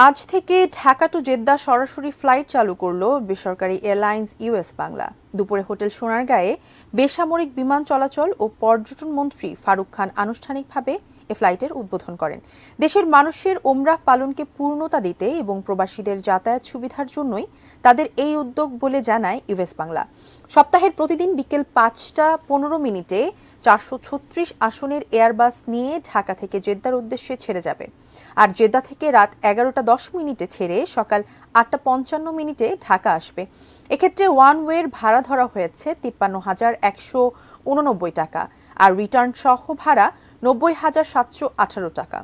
আজ থেকে Dhaka two Jeddah সরাসরি ফ্লাইট চালু করল বেসরকারি এয়ারলাইন্স ইউএস বাংলা। দুপুরে হোটেল সোনারগাঁয়ে বেসামরিক বিমান চলাচল ও পর্যটন মন্ত্রী ফারুক খান আনুষ্ঠানিকভাবে এ ফ্লাইটের উদ্বোধন করেন। দেশের মানুষের ওমরাহ পালনকে পূর্ণতা দিতে এবং প্রবাসীদের যাতায়াত সুবিধার জন্যই তাদের এই উদ্যোগ বলে জানায় ইউএস বাংলা। সপ্তাহের প্রতিদিন বিকেল ৫টা ১৫ মিনিটে ৪৩৬ আসনের এয়ারবাস নিয়ে ঢাকা থেকে জেদ্দার উদ্দেশ্যে ছেড়ে যাবে। আর জেদ্দা থেকে রাত ১১টা ১০ মিনিটে ছেড়ে সকাল ৮টা ৫৫ মিনিটে ঢাকা আসবে। এক্ষেত্রে ওয়ান ওয়ের ভাড়া ধরা হয়েছে ৫৩,১৮৯ টাকা, আর রিটার্ন সহ ভাড়া ৯০,৭১৮ টাকা।